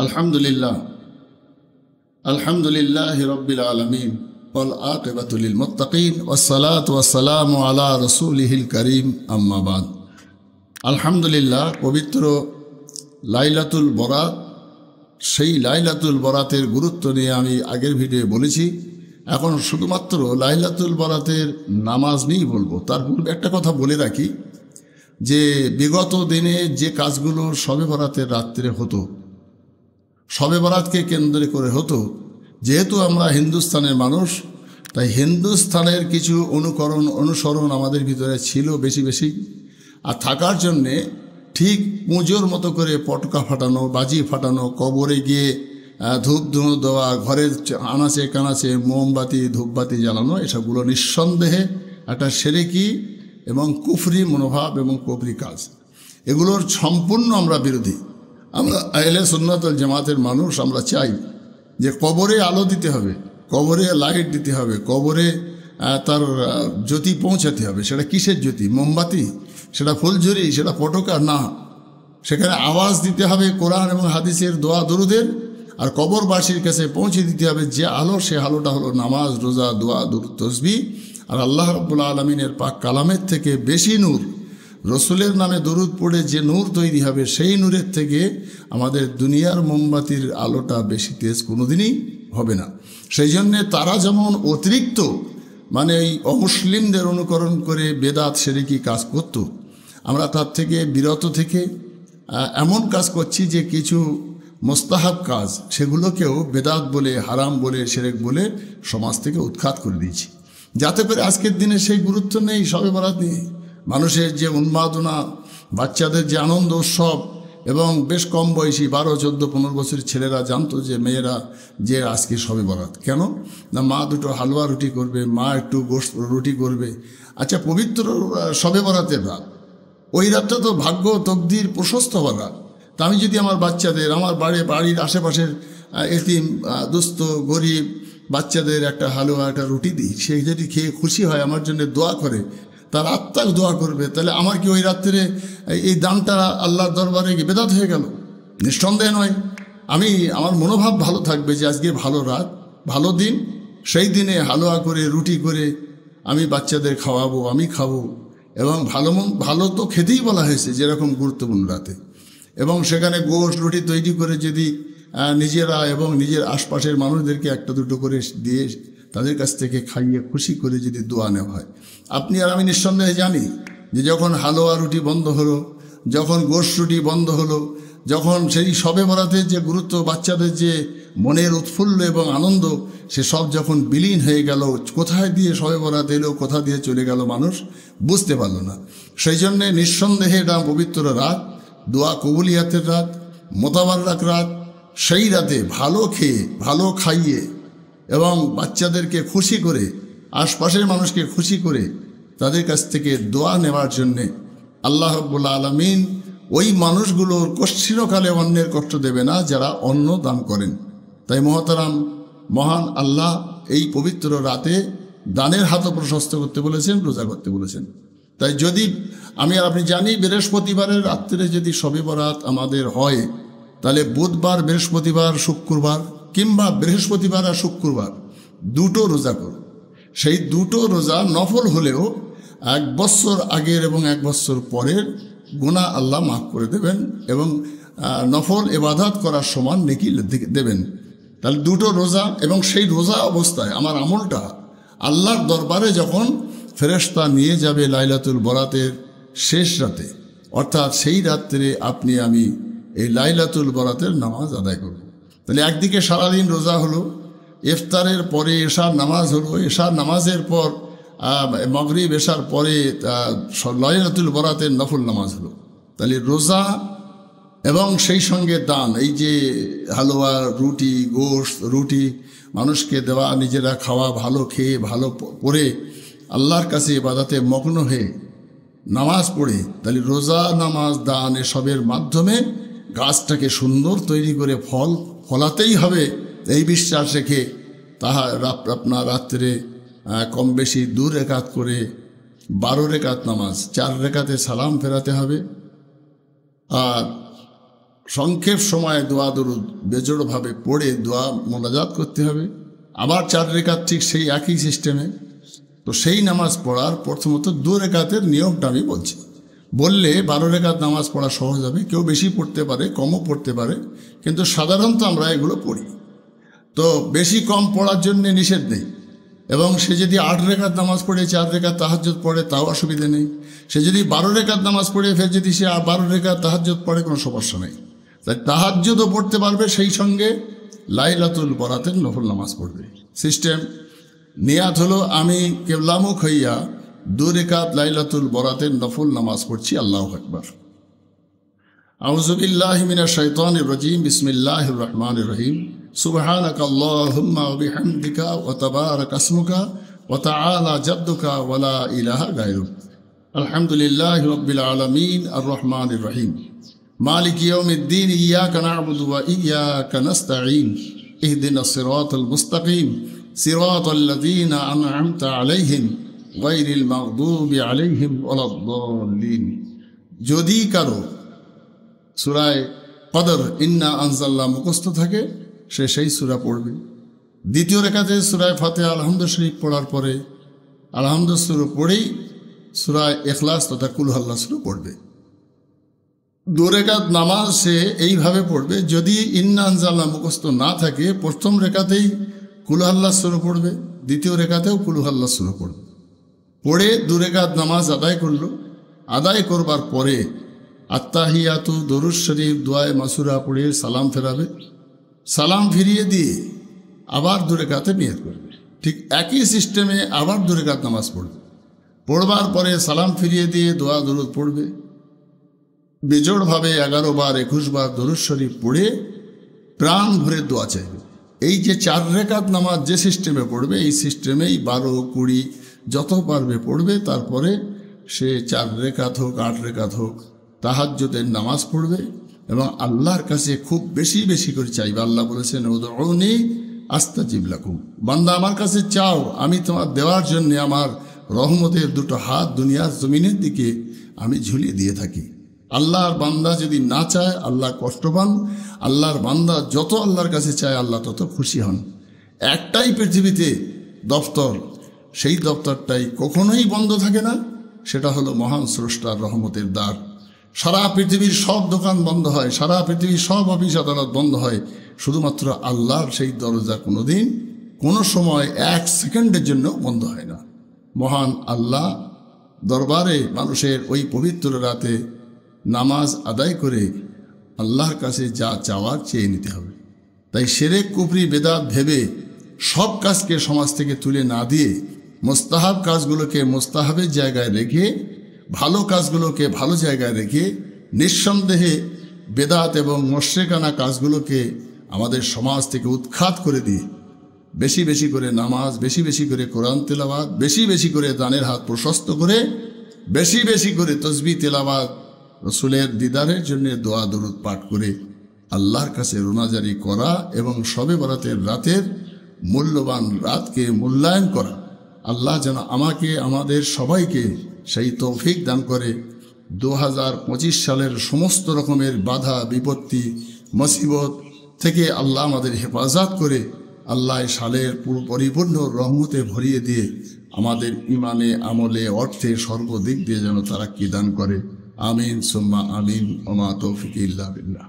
আলহামদুলিল্লাহ আলহামদুলিল্লাহি রাব্বিল আলামিন ওয়াল আকিবাতু লিল মুত্তাকিন ওয়াসসালাতু ওয়াসসালামু আলা রাসূলিহিল কারীম আম্মা বাদ। আলহামদুলিল্লাহ, পবিত্র লাইলাতুল বরাত, সেই লাইলাতুল বরাতের গুরুত্ব নিয়ে আমি আগের ভিডিও বলেছি। এখন শুধুমাত্র লাইলাতুল বরাতের নামাজ নিয়েই বলবো। তার পূর্বে একটা কথা বলে রাখি যে বিগত দিনে যে কাজগুলো শবে বরাতের রাত্রে হতো, শবে বরাতকে কেন্দ্র করে হতো, যেহেতু আমরা হিন্দুস্তানের মানুষ, তাই হিন্দুস্তানের কিছু অনুসরণ আমাদের ভিতরে ছিল বেশি বেশি। আর থাকার জন্যে ঠিক পুজোর মতো করে পটকা ফাটানো, বাজি ফাটানো, কবরে গিয়ে ধূপ ধুনো দেওয়া, ঘরের আনাচে কানাচে মোমবাতি ধূপবাতি জ্বালানো, এসবগুলো নিঃসন্দেহে একটা শিরকি এবং কুফরি মনোভাব এবং কুফরি কাজ। এগুলোর সম্পূর্ণ আমরা বিরোধী। আমরা আহলে সুন্নাত ওয়াল জামাতের মানুষ, আমরা চাই যে কবরে আলো দিতে হবে, কবরে লাইট দিতে হবে, কবরে তার জ্যোতি পৌঁছাতে হবে। সেটা কিসের জ্যোতি? মোমবাতি, সেটা ফুলঝুরি, সেটা পটকা না। সেখানে আওয়াজ দিতে হবে কোরআন এবং হাদিসের দোয়া দরুদের, আর কবরবাসীর কাছে পৌঁছে দিতে হবে যে আলো, সে আলোটা হলো নামাজ, রোজা, দোয়া, দুরূদ, তাসবিহ। আর আল্লাহ রাব্বুল আলামিনের পাক কালামের থেকে বেশি নূর, রসুলের নামে দরুদ পড়ে যে নূর তৈরি হবে, সেই নূরের থেকে আমাদের দুনিয়ার মোমবাতির আলোটা বেশি তেজ কোনোদিনই হবে না। সেই জন্যে তারা যেমন অতিরিক্ত এই অমুসলিমদের অনুকরণ করে বেদাত শিরকি কাজ করত, আমরা তার থেকে বিরত থেকে এমন কাজ করছি যে কিছু মোস্তাহাব কাজ, সেগুলোকেও বেদাত বলে, হারাম বলে, শিরক বলে সমাজ থেকে উৎখাত করে দিয়েছি, যাতে করে আজকের দিনে সেই গুরুত্ব নেই শবে বরাত নিয়ে। মানুষের যে উন্মাদনা, বাচ্চাদের যে আনন্দ উৎসব, এবং বেশ কম বয়সী 12, 14, 15 বছরের ছেলেরা জানতো যে মেয়েরা যে আজকে শবে বরাত। কেন না? মা দুটো হালুয়া রুটি করবে, মা একটু গোশত রুটি করবে। আচ্ছা, পবিত্র শবে বরাতের রাত, ওই রাতটা তো ভাগ্য তকদির প্রশস্ত হওয়ার রাত। তা আমি যদি আমার বাচ্চাদের, আমার বাড়ির আশেপাশের এতিম দুস্থ গরিব বাচ্চাদের একটা হালুয়া, একটা রুটি দিই, সে যদি খেয়ে খুশি হয়, আমার জন্য দোয়া করে, তার আত্মাক দোয়া করবে, তাহলে আমার কি ওই রাত্রে এই দানটা আল্লাহর দরবারে কি বেদাত হয়ে গেল? নিঃসন্দেহে নয়। আমার মনোভাব ভালো থাকবে যে আজকে ভালো রাত, ভালো দিন, সেই দিনে হালুয়া করে, রুটি করে আমি বাচ্চাদের খাওয়াবো, আমি খাবো। এবং ভালো তো খেতেই বলা হয়েছে যেরকম গুরুত্বপূর্ণ রাতে। এবং সেখানে গোশ রুটি তৈরি করে যদি নিজেরা এবং নিজের আশপাশের মানুষদেরকে একটা দুটো করে দিয়ে তাদের কাছ থেকে খাইয়ে খুশি করে যদি দোয়া নেওয়া হয়, আপনি আর আমি নিঃসন্দেহে জানি যে যখন হালুয়া রুটি বন্ধ হলো, যখন গোশ রুটি বন্ধ হলো, যখন সেই শবে বরাতের যে গুরুত্ব, বাচ্চাদের যে মনের উৎফুল্ল এবং আনন্দ, সে সব যখন বিলীন হয়ে গেল, কোথায় দিয়ে শবে বরাত এলো, কোথা দিয়ে চলে গেল, মানুষ বুঝতে পারল না। সেই জন্যে নিঃসন্দেহে এটা পবিত্র রাত, দোয়া কবুলিয়াতের রাত, মোতাবারক রাত। সেই রাতে ভালো খেয়ে, ভালো খাইয়ে এবং বাচ্চাদেরকে খুশি করে, আশপাশের মানুষকে খুশি করে তাদের কাছ থেকে দোয়া নেওয়ার জন্যে আল্লাহ রাব্বুল আলামিন ওই মানুষগুলোর কশ্চিনকালে অন্যের কষ্ট দেবে না যারা অন্ন দান করেন। তাই মহতারাম, মহান আল্লাহ এই পবিত্র রাতে দানের হাতও প্রশস্ত করতে বলেছেন, রোজা করতে বলেছেন। তাই যদি আমি আর আপনি জানি, বৃহস্পতিবারের রাত্রে যদি শবে বরাত আমাদের হয়, তাহলে বুধবার, বৃহস্পতিবার, শুক্রবার, কিংবা বৃহস্পতিবার আর শুক্রবার দুটো রোজা করুন। সেই দুটো রোজা নফল হলেও 1 বছর আগের এবং 1 বছর পরের গুনাহ আল্লাহ মাফ করে দেবেন, এবং নফল ইবাদত করার সমান নেকি দেবেন। তাহলে দুটো রোজা, এবং সেই রোজা অবস্থায় আমার আমলটা আল্লাহর দরবারে যখন ফেরেশতা নিয়ে যাবে লাইলাতুল বরাতের শেষ রাতে, অর্থাৎ সেই রাত্রে আপনি আমি এই লাইলাতুল বরাতের নামাজ আদায় করব। তাহলে একদিকে সারাদিন রোজা হলো, ইফতারের পরে এশার নামাজ হলো, এশার নামাজের পর মাগরিব, এশার পরে লাইলাতুল বরাতের নফল নামাজ হলো। তাহলে রোজা এবং সেই সঙ্গে দান, এই যে হালুয়া রুটি, গোশত রুটি মানুষকে দেওয়া, নিজেরা খাওয়া, ভালো খেয়ে ভালো পরে আল্লাহর কাছে ইবাদতে মগ্ন হয়ে নামাজ পড়ে, তাহলে রোজা, নামাজ, দান এসবের মাধ্যমে গাছটাকে সুন্দর তৈরি করে ফলাতেই হবে, এই বিশ্বাস রেখে আপনার রাত্রে কম বেশি 2 রেকাত করে 12 রেকাত নামাজ, 4 রেকাতে সালাম ফেরাতে হবে। আর সংক্ষেপ সময়ে দোয়া দরুদ বেজোড়ভাবে পড়ে দোয়া মোনাজাত করতে হবে। আবার 4 রেকাত ঠিক সেই একই সিস্টেমে। তো সেই নামাজ পড়ার প্রথমত 2 রেকাতের নিয়মটা আমি বলছি। বললে 12 রেকাত নামাজ পড়া সহজ হবে। কেউ বেশি পড়তে পারে, কমও পড়তে পারে, কিন্তু সাধারণত আমরা এগুলো পড়ি। তো বেশি কম পড়ার জন্য নিষেধ নেই। এবং সে যদি 8 রেকাত নামাজ পড়ে 4 রেকাত তাহাজ্জুদ পড়ে তাও অসুবিধে নেই। সে যদি 12 রেকাত নামাজ পড়ে ফের যদি সে 12 রেকাত তাহাজ্জুদ পড়ে কোনো সমস্যা নেই। তাই তাহাজ্জুদও পড়তে পারবে, সেই সঙ্গে লাইলাতুল বরাতের নফল নামাজ পড়বে। সিস্টেম নিয়াত হলো আমি কেবলামুখ হইয়া 2 রেকাত লাইলাতুল বরাতের নফল নামাজ পড়ছি। আল্লাহু আকবার। আউযু বিল্লাহি মিনাশ শাইতানির রাজীম। বিসমিল্লাহির রহমানির রহিম। সুবহানাকা আল্লাহুম্মা ওয়া বিহামদিকা ওয়া তাবারাকা ইসমুকা ওয়া তাআলা জাদ্দুকা ওয়া লা ইলাহা গায়রুক। আলহামদুলিল্লাহি রাব্বিল আলামিন আর রহমানির রহিম। মালিকি ইয়াউমিদ্দিন। ইয়্যাকা না'বুদু ওয়া ইয়্যাকা নাস্তাঈন। ইহদিনাস সিরাতাল মুস্তাকিম। সিরাতাল লাযীনা আন'আমতা আলাইহিম গায়রিল মাগদুবি আলাইহিম ওয়ালাদ-দাল্লিন। যদি কারো সূরা কদর ইন্না আনজালনা মুখস্থ থাকে সে সেই সূরা পড়বে। দ্বিতীয় রেখাতে সূরা ফাতিহা আলহামদু শরীফ পড়ার পরে আলহামদু সূরা পড়েই সূরা ইখলাস তথা কুল আল্লাহ সূরা পড়বে। 2 রেখাত নামাজ সে এইভাবে পড়বে। যদি ইন্না আনজালনা মুখস্থ না থাকে প্রথম রেখাতেই কুল আল্লাহ সূরা পড়বে, দ্বিতীয় রেখাতেও কুল আল্লাহ সূরা পড়বে। পড়ে 2 রেখাত নামাজ আদায় করলো। আদায় করবার পরে আত্তাহিয়াতু দরুদ শরীফ দোয়ায়ে মাসুরা পড়ে সালাম ফেরাবে। সালাম ফিরিয়ে দিয়ে আবার 2 রেখাতে নিয়ত করবে। ঠিক একই সিস্টেমে আবার 2 রেখাত নামাজ পড়বে। পড়বার পরে সালাম ফিরিয়ে দিয়ে দোয়া দরুদ পড়বে। বেজোড়ভাবে 11 বার 21 বার দরুদ শরীফ পড়ে প্রাণ ভরে দোয়া চাইবে। এই যে 4 রেখাত নামাজ যে সিস্টেমে পড়বে এই সিস্টেমেই 12, 20 যত পারবে পড়বে। তারপরে সে 4 রেখাত হোক 8 রেখাত হোক তাহাজ্জুদের নামাজ পড়বে এবং আল্লাহর কাছে খুব বেশি বেশি করে চাইবে। আল্লাহ বলেছেন উদউনি আস্তাজিব লাকুম। বান্দা আমার কাছে চাও, আমি তোমার দেওয়ার জন্য আমার রহমতের 2টো হাত দুনিয়ার জমিনের দিকে আমি ঝুলিয়ে দিয়ে থাকি। আল্লাহর বান্দা যদি না চায় আল্লাহ কষ্ট পান। আল্লাহর বান্দা যত আল্লাহর কাছে চায় আল্লাহ তত খুশি হন। একটাই পৃথিবীতে দপ্তর, সেই দপ্তরটাই কখনোই বন্ধ থাকে না, সেটা হলো মহান স্রষ্টার রহমতের দ্বার। সারা পৃথিবীর সব দোকান বন্ধ হয়, সারা পৃথিবীর সব অফিস আদালত বন্ধ হয়, শুধুমাত্র আল্লাহর সেই দরজা কোনোদিন কোনো সময় 1 সেকেন্ডের জন্য বন্ধ হয় না। মহান আল্লাহ দরবারে মানুষের ওই পবিত্র রাতে নামাজ আদায় করে আল্লাহর কাছে যা চাওয়ার চেয়ে নিতে হবে। তাই শিরক কুফরি বেদাত ভেবে সব কাজকে সমাজ থেকে তুলে না দিয়ে মুস্তাহাব কাজগুলোকে মুস্তাহাবের জায়গায় রেখে ভালো কাজগুলোকে ভালো জায়গায় রেখে নিঃসন্দেহে বেদাত এবং মুশরিকানা কাজগুলোকে আমাদের সমাজ থেকে উৎখাত করে দিয়ে বেশি বেশি করে নামাজ, বেশি বেশি করে কোরআন তেলাওয়াত, বেশি বেশি করে দানের হাত প্রশস্ত করে বেশি বেশি করে তসবিহ তেলাওয়াত, রসুলের দিদারের জন্য দোয়া দরুদ পাঠ করে আল্লাহর কাছে রোনাজারি করা এবং শবে বরাতের রাতের মূল্যবান রাতকে মূল্যায়ন করা। আল্লাহ যেন আমাকে আমাদের সবাইকে সেই তৌফিক দান করে 2025 সালের সমস্ত রকমের বাধা বিপত্তি মুসিবত থেকে আল্লাহ আমাদের হেফাজত করে আল্লাহ সালের পরিপূর্ণ রহমতে ভরিয়ে দিয়ে আমাদের ইমানে আমলে অর্থে সর্বদিক দিয়ে যেন তারা কি দান করে। আমিন সুম্মা আমিন। ওমা তৌফিক ইল্লা বিল্লাহ।